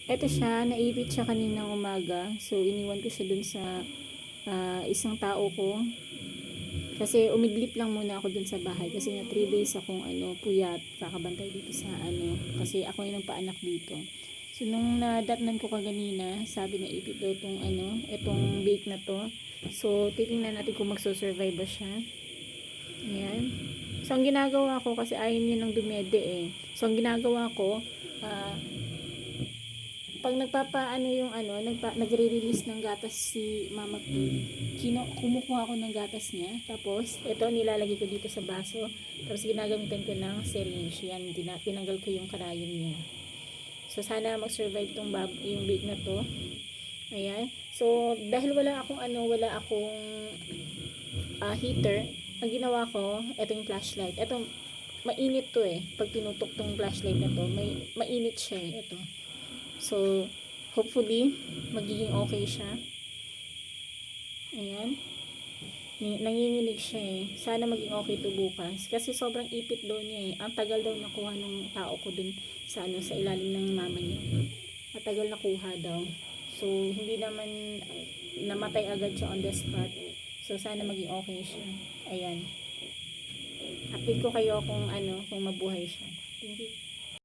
Eto siya, naipit siya kaninang umaga. So, iniwan ko siya dun sa isang tao ko. Kasi umidlip lang muna ako dun sa bahay. Kasi nga 3 days akong puyat, kakabantay dito sa kasi ako yung nagpaanak dito. So, nung nadatnan ko kaganina, sabi na ipit daw itong itong bake na to. So, titingnan natin kung magsusurvive ba siya. Ayan. So, ang ginagawa ko, kasi ayaw niya ng dumede eh. So, ang ginagawa ko, ah, pag nagpapaano yung nagre-release ng gatas si Mama Pig, kumukuha ko ng gatas niya. Tapos, ito nilalagay ko dito sa baso. Tapos, ginagamitan ko ng syringe. Yan, tinanggal ko yung karayom niya. So, sana mag-survive yung bake na to. Ayan. So, dahil wala akong heater, ang ginawa ko, ito yung flashlight. Ito, mainit to eh. Pag tinutok tong flashlight na to, mainit siya eh. Ito. So, hopefully, magiging okay siya. Ayan. Nanginginig siya eh. Sana maging okay to bukas. Kasi sobrang ipit daw niya eh. Ang tagal daw nakuha ng tao ko dun sa sa ilalim ng mama niya. Matagal nakuha daw. So, hindi naman namatay agad siya on the spot. So, sana maging okay siya. Ayan. Update ko kayo kung mabuhay siya. Thank you.